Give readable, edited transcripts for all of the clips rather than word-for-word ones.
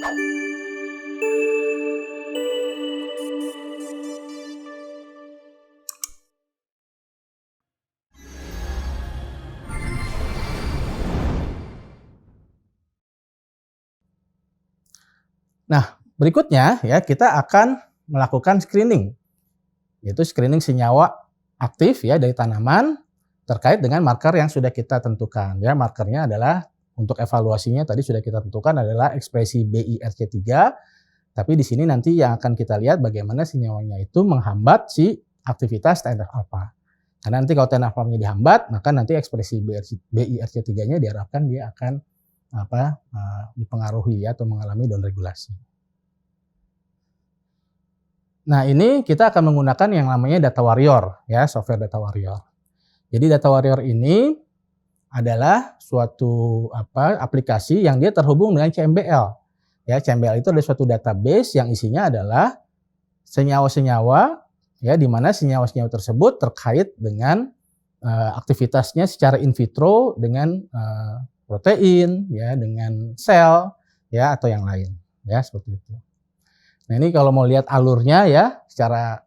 Nah, berikutnya ya kita akan melakukan screening, yaitu screening senyawa aktif ya dari tanaman terkait dengan marker yang sudah kita tentukan. Ya, markernya adalah untuk evaluasinya tadi sudah kita tentukan adalah ekspresi BIRC3, tapi di sini nanti yang akan kita lihat bagaimana senyawanya itu menghambat si aktivitas TNF-alfa. Karena nanti kalau TNF-alfa-nya dihambat, maka nanti ekspresi BIRC3-nya diharapkan dia akan dipengaruhi ya, atau mengalami downregulasi. Nah, ini kita akan menggunakan yang namanya Data Warrior ya, software Data Warrior. Jadi Data Warrior ini adalah suatu aplikasi yang dia terhubung dengan CMBL. Ya, CMBL itu adalah suatu database yang isinya adalah senyawa-senyawa ya, di mana senyawa-senyawa tersebut terkait dengan aktivitasnya secara in vitro dengan protein ya, dengan sel ya, atau yang lain ya, seperti itu. Nah, ini kalau mau lihat alurnya ya secara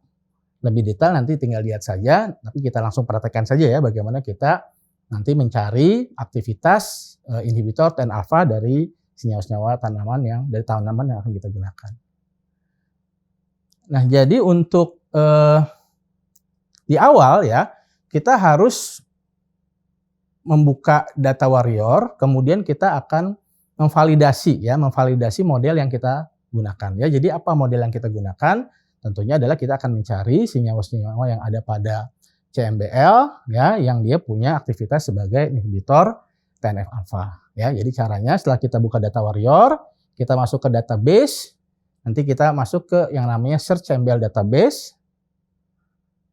lebih detail nanti tinggal lihat saja, tapi kita langsung praktekkan saja ya bagaimana kita nanti mencari aktivitas inhibitor TNF-alfa dari senyawa-senyawa tanaman yang akan kita gunakan. Nah, jadi untuk di awal ya kita harus membuka Data Warrior, kemudian kita akan memvalidasi model yang kita gunakan ya. Jadi apa model yang kita gunakan? Tentunya adalah kita akan mencari senyawa-senyawa yang ada pada CMBL ya, yang dia punya aktivitas sebagai inhibitor TNF-alfa ya. Jadi caranya setelah kita buka Data Warrior, kita masuk ke database, nanti kita masuk ke yang namanya search CMBL database.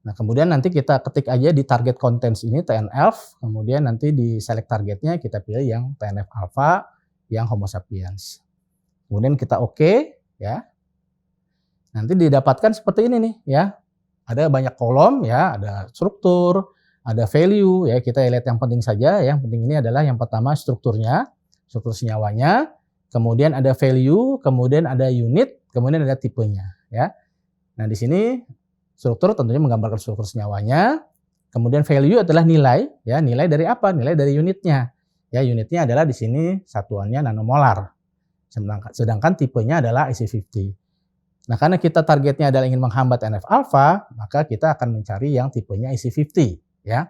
Nah, kemudian nanti kita ketik aja di target contents ini TNF, kemudian nanti di select targetnya kita pilih yang TNF-alfa yang Homo sapiens. Kemudian kita oke ya. Nanti didapatkan seperti ini nih ya. Ada banyak kolom ya, ada struktur, ada value ya. Kita lihat yang penting saja. Yang penting ini adalah yang pertama strukturnya, struktur senyawanya. Kemudian ada value, kemudian ada unit, kemudian ada tipenya ya. Nah, di sini struktur tentunya menggambarkan struktur senyawanya. Kemudian value adalah nilai ya. Nilai dari apa? Nilai dari unitnya. Ya, unitnya adalah di sini satuannya nanomolar. Sedangkan tipenya adalah IC50. Nah, karena kita targetnya adalah ingin menghambat TNF-alfa, maka kita akan mencari yang tipenya IC50 ya.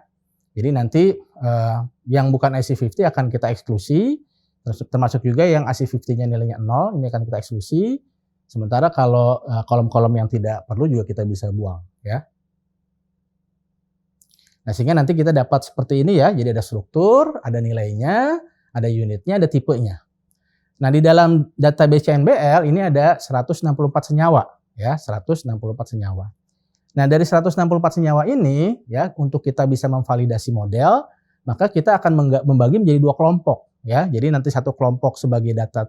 Jadi nanti yang bukan IC50 akan kita eksklusi, termasuk juga yang IC50-nya nilainya 0, ini akan kita eksklusi. Sementara kalau kolom-kolom yang tidak perlu juga kita bisa buang ya. Nah, sehingga nanti kita dapat seperti ini ya. Jadi ada struktur, ada nilainya, ada unitnya, ada tipenya. Nah, di dalam database CNBL ini ada 164 senyawa ya, 164 senyawa. Nah, dari 164 senyawa ini ya, untuk kita bisa memvalidasi model, maka kita akan membagi menjadi dua kelompok ya. Jadi nanti satu kelompok sebagai data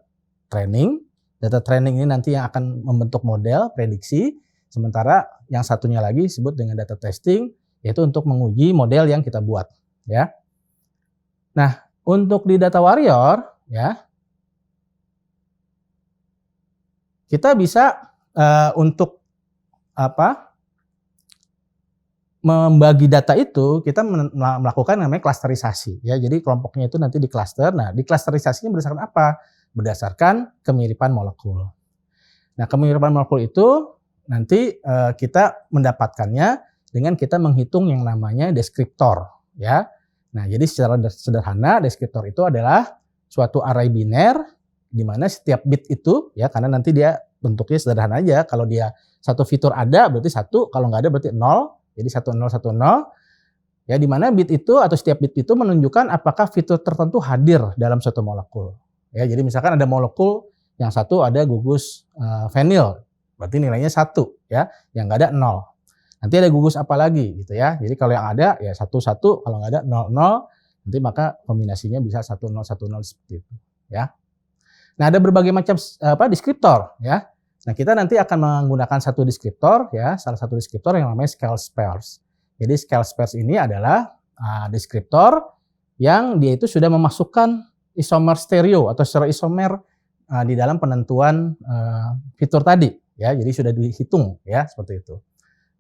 training. Data training ini nanti yang akan membentuk model prediksi, sementara yang satunya lagi disebut dengan data testing, yaitu untuk menguji model yang kita buat ya. Nah, untuk di Data Warrior ya, kita bisa untuk membagi data itu kita melakukan namanya klasterisasi ya. Jadi kelompoknya itu nanti di cluster. Nah, di klasterisasinya berdasarkan apa? Berdasarkan kemiripan molekul. Nah, kemiripan molekul itu nanti kita mendapatkannya dengan kita menghitung yang namanya deskriptor ya. Nah, jadi secara sederhana deskriptor itu adalah suatu array biner di mana setiap bit itu ya, karena nanti dia bentuknya sederhana aja. Kalau dia satu fitur ada berarti 1, kalau nggak ada berarti 0. Jadi 1010 ya, di mana bit itu atau setiap bit itu menunjukkan apakah fitur tertentu hadir dalam suatu molekul. Ya, jadi misalkan ada molekul yang satu ada gugus fenil, berarti nilainya 1 ya, yang nggak ada 0. Nanti ada gugus apa lagi gitu ya. Jadi kalau yang ada ya 1 1, kalau nggak ada 0 0, nanti maka kombinasinya bisa 1 0 1 0 seperti itu ya. Nah, ada berbagai macam deskriptor ya. Nah, kita nanti akan menggunakan satu deskriptor ya, salah satu deskriptor yang namanya scale spares. Jadi scale spares ini adalah deskriptor yang dia itu sudah memasukkan isomer stereo atau secara isomer di dalam penentuan fitur tadi ya. Jadi sudah dihitung ya seperti itu.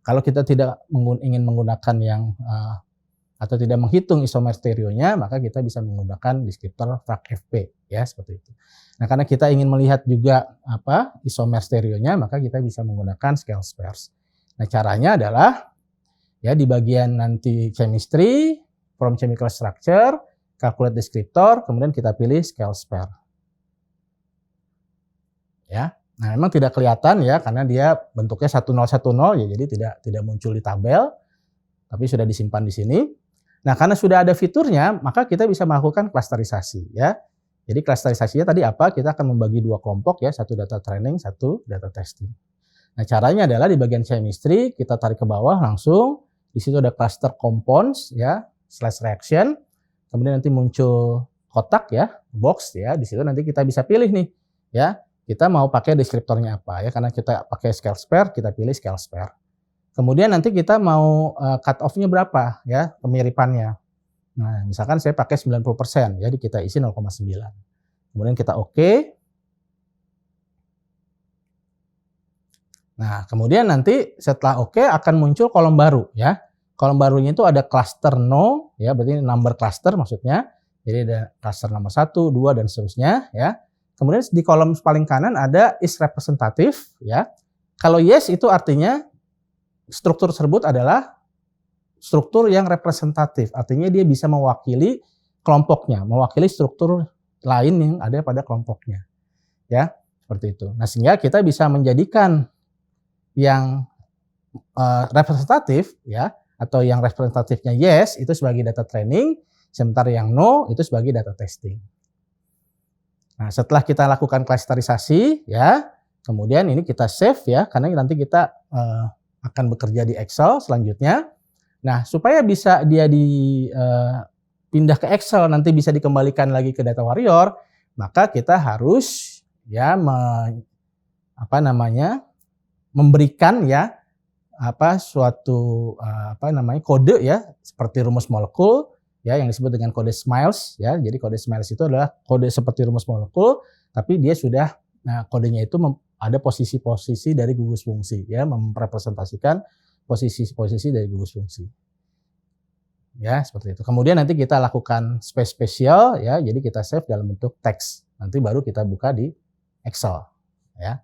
Kalau kita tidak ingin menggunakan yang atau tidak menghitung isomer stereonya, maka kita bisa menggunakan deskriptor FRAC-FP ya seperti itu. Nah, karena kita ingin melihat juga isomer stereonya, maka kita bisa menggunakan scale spares. Nah, caranya adalah ya di bagian nanti chemistry, from chemical structure, calculate descriptor, kemudian kita pilih scale spare. Ya. Nah, memang tidak kelihatan ya karena dia bentuknya 1010 ya, jadi tidak muncul di tabel, tapi sudah disimpan di sini. Nah, karena sudah ada fiturnya, maka kita bisa melakukan klasterisasi ya. Jadi klasterisasinya tadi apa? Kita akan membagi dua kelompok ya, satu data training, satu data testing. Nah, caranya adalah di bagian chemistry kita tarik ke bawah langsung. Di situ ada cluster compounds ya, slash reaction. Kemudian nanti muncul kotak ya, box ya. Di situ nanti kita bisa pilih nih ya. Kita mau pakai deskriptornya apa ya, karena kita pakai scale spare, kita pilih scale spare. Kemudian nanti kita mau cut off-nya berapa ya, kemiripannya. Nah, misalkan saya pakai 90%, jadi kita isi 0,9. Kemudian kita oke. Nah, kemudian nanti setelah oke akan muncul kolom baru ya. Kolom barunya itu ada cluster no ya, berarti number cluster maksudnya. Jadi ada cluster nomor 1, 2 dan seterusnya ya. Kemudian di kolom paling kanan ada is representative ya. Kalau yes itu artinya struktur tersebut adalah struktur yang representatif, artinya dia bisa mewakili kelompoknya, mewakili struktur lain yang ada pada kelompoknya. Ya, seperti itu. Nah, sehingga kita bisa menjadikan yang representatif ya, atau yang representatifnya yes itu sebagai data training, sementara yang no itu sebagai data testing. Nah, setelah kita lakukan klasterisasi ya, kemudian ini kita save ya, karena nanti kita akan bekerja di Excel selanjutnya. Nah, supaya bisa dia pindah ke Excel, nanti bisa dikembalikan lagi ke Data Warrior, maka kita harus ya memberikan ya suatu kode ya, seperti rumus molekul ya yang disebut dengan kode SMILES ya. Jadi kode SMILES itu adalah kode seperti rumus molekul, tapi dia sudah kodenya itu ada posisi-posisi dari gugus fungsi ya, merepresentasikan posisi-posisi dari gugus fungsi. Ya, seperti itu. Kemudian nanti kita lakukan space spesial ya, jadi kita save dalam bentuk teks. Nanti baru kita buka di Excel ya.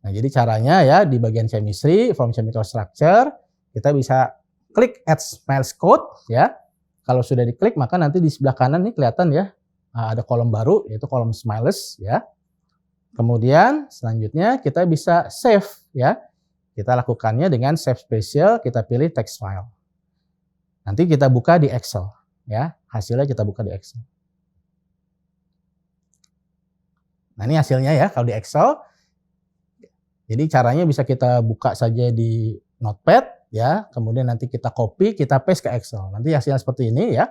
Nah, jadi caranya ya di bagian chemistry from chemical structure kita bisa klik add SMILES code ya. Kalau sudah diklik maka nanti di sebelah kanan nih kelihatan ya ada kolom baru yaitu kolom SMILES ya. Kemudian selanjutnya kita bisa save ya. Kita lakukannya dengan save spesial, kita pilih text file. Nanti kita buka di Excel ya. Hasilnya kita buka di Excel. Nah, ini hasilnya ya kalau di Excel. Jadi caranya bisa kita buka saja di Notepad ya, kemudian nanti kita copy, kita paste ke Excel. Nanti hasilnya seperti ini ya.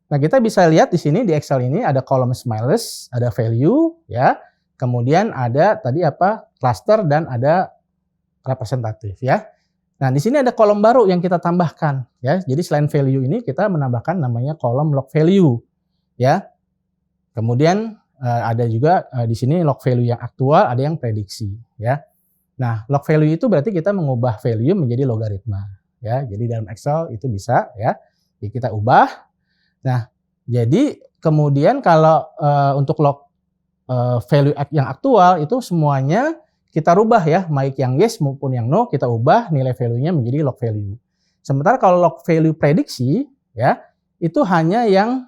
Nah, kita bisa lihat di sini di Excel ini ada kolom SMILES, ada value ya. Kemudian ada tadi cluster dan ada representatif ya. Nah, di sini ada kolom baru yang kita tambahkan ya. Jadi selain value ini kita menambahkan namanya kolom log value ya. Kemudian ada juga di sini log value yang aktual, ada yang prediksi ya. Nah, log value itu berarti kita mengubah value menjadi logaritma ya. Jadi dalam Excel itu bisa ya. Jadi kita ubah. Nah, jadi kemudian kalau untuk log value yang aktual itu semuanya kita rubah ya, baik yang yes maupun yang no kita ubah nilai value-nya menjadi log value. Sementara kalau log value prediksi ya, itu hanya yang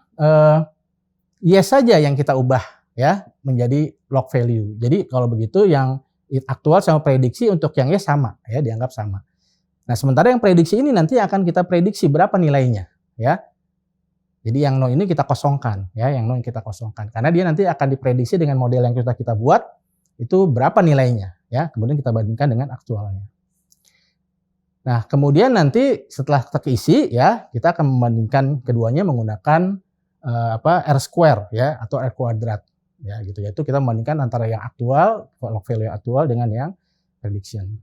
yes saja yang kita ubah ya menjadi log value. Jadi kalau begitu yang aktual sama prediksi untuk yang yes sama ya, dianggap sama. Nah, sementara yang prediksi ini nanti akan kita prediksi berapa nilainya ya. Jadi yang no ini kita kosongkan ya, yang no yang kita kosongkan karena dia nanti akan diprediksi dengan model yang kita buat itu berapa nilainya ya, kemudian kita bandingkan dengan aktualnya. Nah, kemudian nanti setelah terisi ya, kita akan membandingkan keduanya menggunakan R square ya atau R kuadrat ya gitu, yaitu kita membandingkan antara yang aktual, log value yang aktual dengan yang prediction.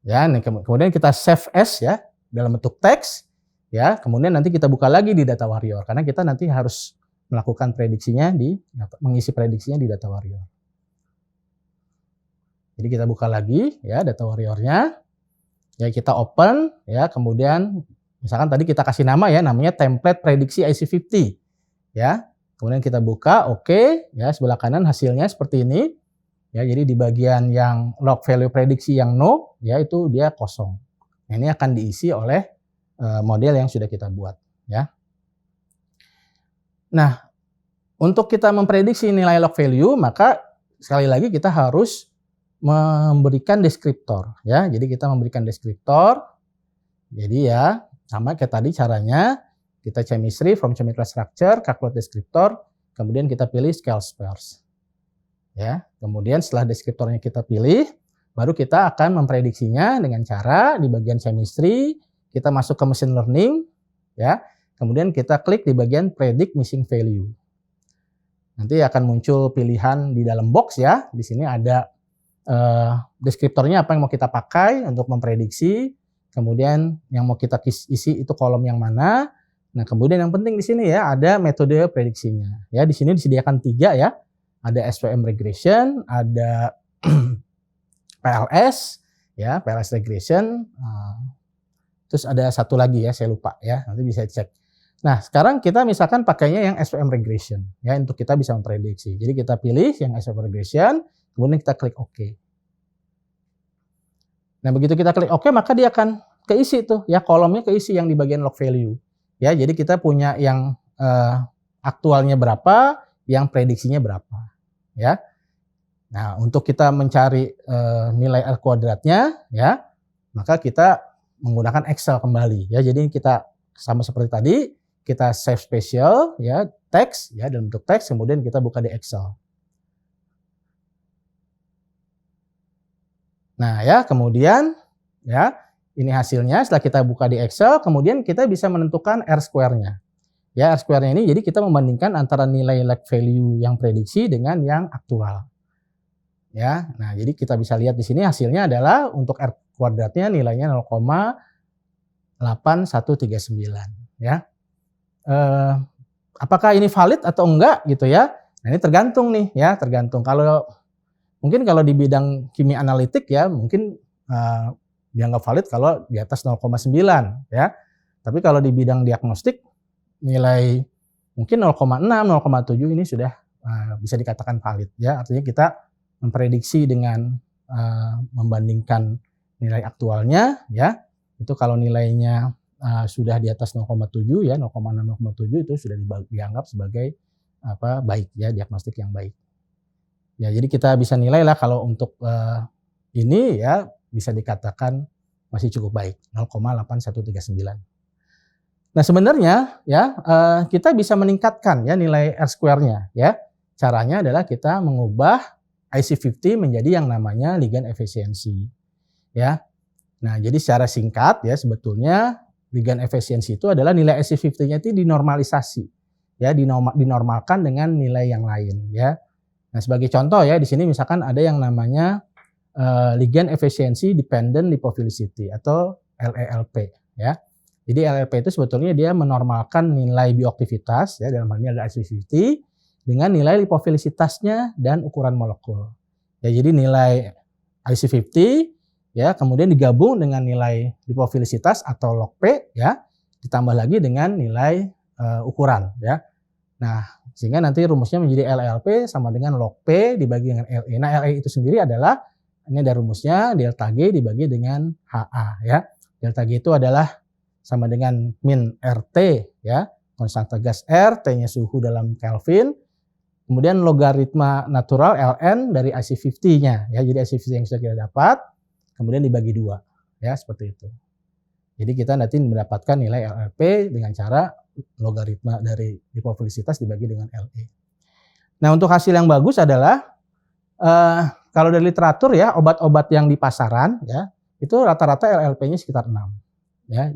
Ya, nih, kemudian kita save as ya dalam bentuk teks. Ya, kemudian nanti kita buka lagi di Data Warrior karena kita nanti harus melakukan prediksinya mengisi prediksinya di Data Warrior. Jadi kita buka lagi ya Data Warrior-nya. Ya kita open ya, kemudian misalkan tadi kita kasih nama ya, namanya template prediksi IC50 ya. Kemudian kita buka, oke, ya sebelah kanan hasilnya seperti ini. Ya, jadi di bagian yang log value prediksi yang no, ya itu dia kosong. Nah, ini akan diisi oleh model yang sudah kita buat ya. Nah, untuk kita memprediksi nilai log value, maka sekali lagi kita harus memberikan deskriptor ya. Jadi kita memberikan deskriptor. Jadi ya sama kayak tadi caranya, kita chemistry from chemical structure, calculate deskriptor, kemudian kita pilih scale spares. Ya, kemudian setelah deskriptornya kita pilih, baru kita akan memprediksinya dengan cara di bagian chemistry kita masuk ke machine learning ya. Kemudian kita klik di bagian predict missing value. Nanti akan muncul pilihan di dalam box ya. Di sini ada deskriptornya apa yang mau kita pakai untuk memprediksi, kemudian yang mau kita isi itu kolom yang mana. Nah, kemudian yang penting di sini ya ada metode prediksinya. Ya, di sini disediakan 3 ya. Ada SVM regression, ada PLS ya, PLS regression. Terus ada satu lagi ya, saya lupa ya. Nanti bisa cek. Nah, sekarang kita misalkan pakainya yang SVM regression ya untuk kita bisa memprediksi. Jadi kita pilih yang SVM regression, kemudian kita klik OK. Nah, begitu kita klik OK, maka dia akan keisi tuh ya, kolomnya keisi yang di bagian log value. Ya, jadi kita punya yang aktualnya berapa, yang prediksinya berapa. Ya. Nah, untuk kita mencari nilai R kuadratnya ya, maka kita menggunakan Excel kembali ya. Jadi kita sama seperti tadi, kita save spesial ya, teks ya dalam bentuk teks, kemudian kita buka di Excel. Nah ya, kemudian ya ini hasilnya setelah kita buka di Excel, kemudian kita bisa menentukan R square-nya. Ya, R square-nya ini jadi kita membandingkan antara nilai log value yang prediksi dengan yang aktual. Ya, nah jadi kita bisa lihat di sini hasilnya adalah untuk R kuadratnya nilainya 0,8139 ya. Apakah ini valid atau enggak gitu ya? Nah, ini tergantung nih ya, tergantung. Mungkin kalau di bidang kimia analitik ya mungkin dianggap valid kalau di atas 0,9 ya. Tapi kalau di bidang diagnostik nilai mungkin 0,6, 0,7 ini sudah bisa dikatakan valid ya. Artinya kita memprediksi dengan membandingkan nilai aktualnya ya. Itu kalau nilainya sudah di atas 0,7 ya, 0,6, 0,7 itu sudah dianggap sebagai baik ya, diagnostik yang baik. Ya, jadi kita bisa nilai lah kalau untuk ini ya bisa dikatakan masih cukup baik, 0,8139. Nah, sebenarnya ya kita bisa meningkatkan ya nilai R square-nya ya. Caranya adalah kita mengubah IC50 menjadi yang namanya ligand efisiensi. Ya. Nah, jadi secara singkat ya sebetulnya ligand efisiensi itu adalah nilai IC50-nya itu dinormalisasi. Ya, dinormalkan dengan nilai yang lain ya. Nah, sebagai contoh ya di sini misalkan ada yang namanya ligand efficiency dependent lipophilicity atau LELP ya. Jadi LELP itu sebetulnya dia menormalkan nilai bioaktivitas ya, dalam hal ini ada IC50 dengan nilai lipofilisitasnya dan ukuran molekul. Ya, jadi nilai IC50 ya kemudian digabung dengan nilai lipofilisitas atau log P ya, ditambah lagi dengan nilai ukuran ya. Nah, sehingga nanti rumusnya menjadi LLP sama dengan log P dibagi dengan LE. Nah, LE itu sendiri adalah, ini ada rumusnya, delta G dibagi dengan HA ya. Delta G itu adalah sama dengan min RT ya, konstanta gas R, T-nya suhu dalam Kelvin, kemudian logaritma natural Ln dari IC50-nya ya. Jadi IC50 yang sudah kita dapat, kemudian dibagi 2 ya, seperti itu. Jadi kita nanti mendapatkan nilai LLP dengan cara logaritma dari lipofilisitas dibagi dengan LE. Nah, untuk hasil yang bagus adalah kalau dari literatur ya, obat-obat yang di pasaran ya, itu rata-rata LLP-nya sekitar 6 ya.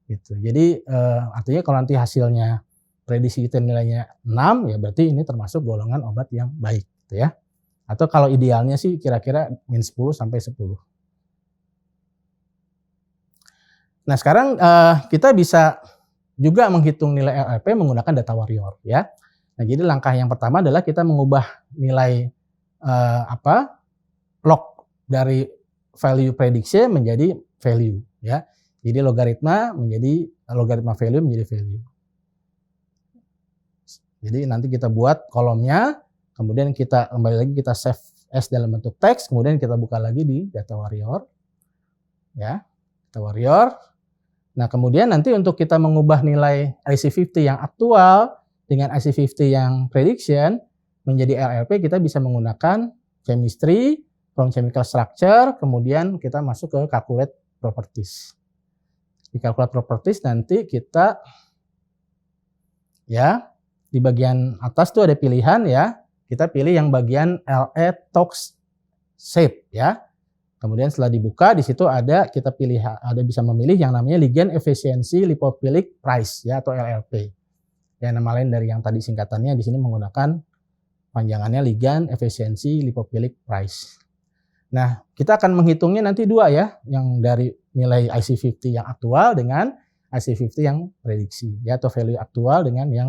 Gitu. Jadi artinya kalau nanti hasilnya prediksi kita nilainya 6 ya berarti ini termasuk golongan obat yang baik gitu ya. Atau kalau idealnya sih kira-kira min 10 sampai 10. Nah, sekarang kita bisa juga menghitung nilai LLP menggunakan Data Warrior ya. Nah, jadi langkah yang pertama adalah kita mengubah nilai log dari value prediction menjadi value ya. Jadi logaritma value menjadi value. Jadi nanti kita buat kolomnya, kemudian kita kembali lagi kita save as dalam bentuk teks, kemudian kita buka lagi di Data Warrior. Ya, Data Warrior. Nah, kemudian nanti untuk kita mengubah nilai IC50 yang aktual dengan IC50 yang prediction menjadi LLP, kita bisa menggunakan chemistry, from chemical structure, kemudian kita masuk ke calculate properties. Di calculate properties nanti kita ya di bagian atas tuh ada pilihan ya. Kita pilih yang bagian LE Tox shape ya. Kemudian setelah dibuka di situ kita bisa memilih yang namanya ligand efficiency lipophilic price ya atau LLP. Ya, nama lain dari yang tadi singkatannya di sini menggunakan panjangannya ligand efficiency lipophilic price. Nah, kita akan menghitungnya nanti dua ya, yang dari nilai IC50 yang aktual dengan IC50 yang prediksi ya atau value aktual dengan yang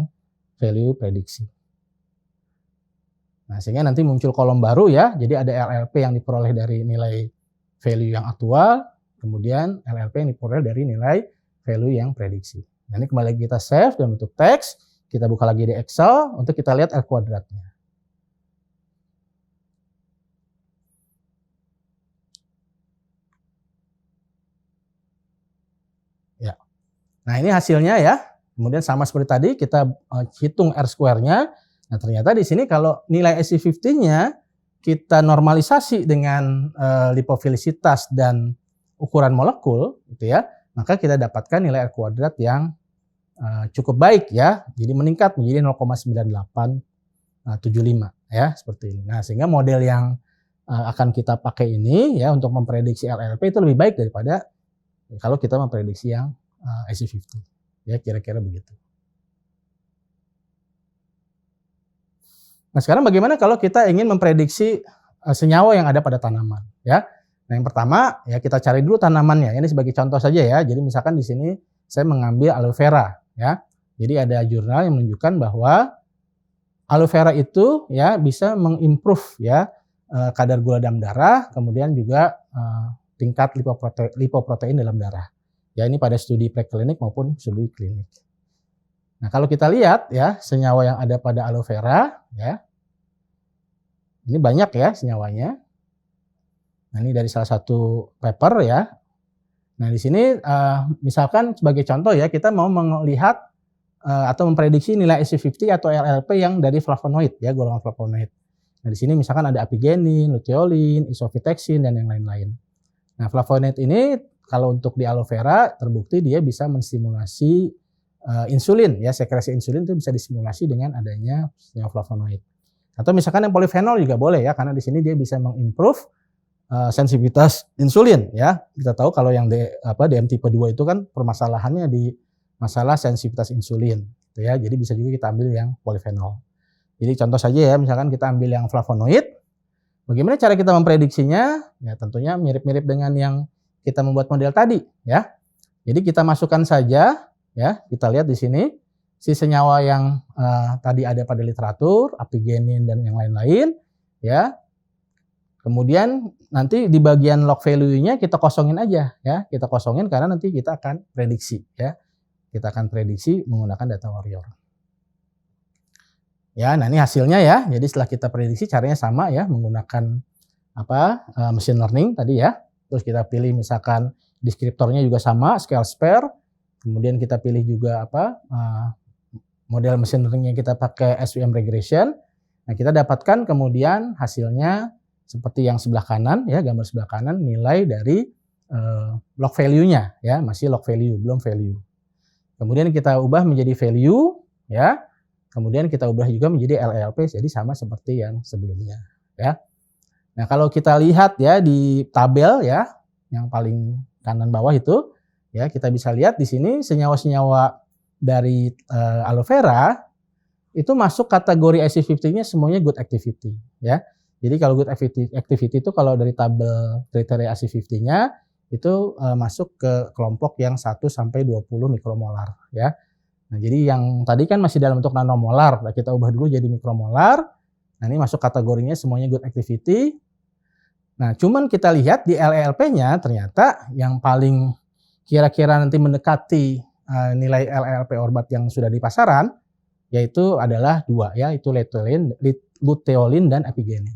value prediksi. Nah, sehingga nanti muncul kolom baru ya. Jadi ada LLP yang diperoleh dari nilai value yang aktual, kemudian LLP yang diperoleh dari nilai value yang prediksi. Nah, ini kembali lagi kita save dalam bentuk teks, kita buka lagi di Excel untuk kita lihat R kuadratnya. Ya. Nah, ini hasilnya ya. Kemudian sama seperti tadi kita hitung R square-nya. Nah, ternyata di sini kalau nilai IC50-nya kita normalisasi dengan lipofilisitas dan ukuran molekul gitu ya, maka kita dapatkan nilai R kuadrat yang cukup baik ya. Jadi meningkat menjadi 0,9875 ya, seperti ini. Nah, sehingga model yang akan kita pakai ini ya untuk memprediksi LLP itu lebih baik daripada kalau kita memprediksi yang IC50. Ya, kira-kira begitu. Nah, sekarang bagaimana kalau kita ingin memprediksi senyawa yang ada pada tanaman ya. Nah, yang pertama ya kita cari dulu tanamannya. Ini sebagai contoh saja ya. Jadi misalkan di sini saya mengambil aloe vera ya. Jadi ada jurnal yang menunjukkan bahwa aloe vera itu ya bisa mengimprove ya kadar gula dalam darah, kemudian juga tingkat lipoprotein dalam darah. Ya, ini pada studi preklinik maupun studi klinik. Nah, kalau kita lihat ya senyawa yang ada pada aloe vera ya. Ini banyak ya senyawanya. Nah, ini dari salah satu paper ya. Nah, di sini misalkan sebagai contoh ya kita mau melihat atau memprediksi nilai IC50 atau LLP yang dari flavonoid ya, golongan flavonoid. Nah, di sini misalkan ada apigenin, luteolin, isofitexin dan yang lain-lain. Nah, flavonoid ini kalau untuk di aloe vera terbukti dia bisa menstimulasi insulin ya, sekresi insulin itu bisa disimulasi dengan adanya senyawa flavonoid. Atau misalkan yang polifenol juga boleh ya, karena di sini dia bisa mengimprove sensitivitas insulin ya. Kita tahu kalau yang DM tipe 2 itu kan permasalahannya di masalah sensitivitas insulin gitu ya. Jadi bisa juga kita ambil yang polifenol. Jadi contoh saja ya, misalkan kita ambil yang flavonoid. Bagaimana cara kita memprediksinya? Ya tentunya mirip-mirip dengan yang kita membuat model tadi ya. Jadi kita masukkan saja ya, kita lihat di sini si senyawa yang tadi ada pada literatur, apigenin dan yang lain-lain ya. Kemudian nanti di bagian log value-nya kita kosongin aja ya. Kita kosongin karena nanti kita akan prediksi ya. Kita akan prediksi menggunakan Data Warrior. Ya, nah ini hasilnya ya. Jadi setelah kita prediksi caranya sama ya, menggunakan machine learning tadi ya. Terus kita pilih misalkan deskriptornya juga sama, scale spare. Kemudian kita pilih juga model machine learning yang kita pakai SVM regression. Nah, kita dapatkan kemudian hasilnya seperti yang sebelah kanan ya, gambar sebelah kanan nilai dari log value-nya ya, masih log value, belum value. Kemudian kita ubah menjadi value ya. Kemudian kita ubah juga menjadi LLP jadi sama seperti yang sebelumnya ya. Nah, kalau kita lihat ya di tabel ya, yang paling kanan bawah itu ya, kita bisa lihat di sini senyawa-senyawa dari aloe vera itu masuk kategori IC50-nya semuanya good activity ya. Jadi kalau good activity itu kalau dari tabel kriteria IC50-nya itu masuk ke kelompok yang 1 sampai 20 mikromolar ya. Nah, jadi yang tadi kan masih dalam bentuk nanomolar, nah kita ubah dulu jadi mikromolar. Nah, ini masuk kategorinya semuanya good activity. Nah, cuman kita lihat di LELP-nya ternyata yang paling kira-kira nanti mendekati nilai LELP orbat yang sudah di pasaran, yaitu adalah 2 ya, itu luteolin dan epigenin.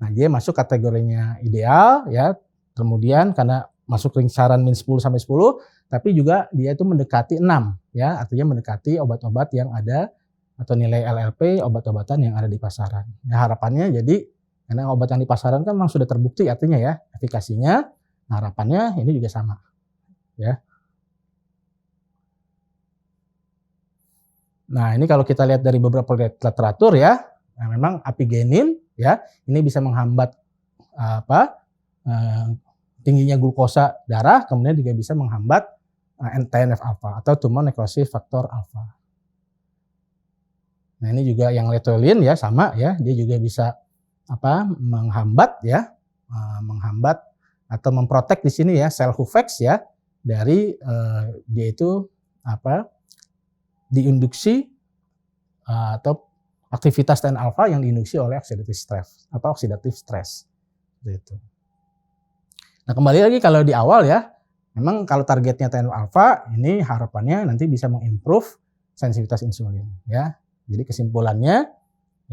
Nah, dia masuk kategorinya ideal ya. Kemudian karena masuk lingkaran min 10 sampai 10, tapi juga dia itu mendekati 6 ya, artinya mendekati obat-obat yang ada atau nilai LLP obat-obatan yang ada di pasaran. Ya, harapannya jadi karena obat yang di pasaran kan memang sudah terbukti artinya ya efikasinya. Nah, harapannya ini juga sama ya. Nah, ini kalau kita lihat dari beberapa literatur ya, nah memang apigenin ya, ini bisa menghambat tingginya glukosa darah, kemudian juga bisa menghambat TNF-alpha atau tumor necrosis faktor alpha. Nah, ini juga yang letolin ya sama ya, dia juga bisa menghambat ya, menghambat atau memprotek di sini ya sel Huvex ya dari dia itu diinduksi atau aktivitas TNF-alpha yang diinduksi oleh oxidative stress atau oxidative stress gitu. Nah, kembali lagi kalau di awal ya, memang kalau targetnya TNF-alpha ini harapannya nanti bisa mengimprove sensitivitas insulin ya. Jadi kesimpulannya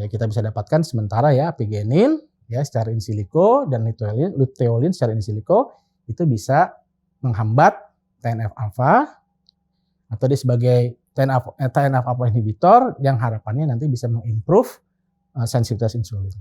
ya kita bisa dapatkan sementara ya apigenin ya secara in silico dan luteolin secara in silico itu bisa menghambat TNF-alpha atau dia sebagai TNF-alpha inhibitor yang harapannya nanti bisa mengimprove sensitivitas insulin.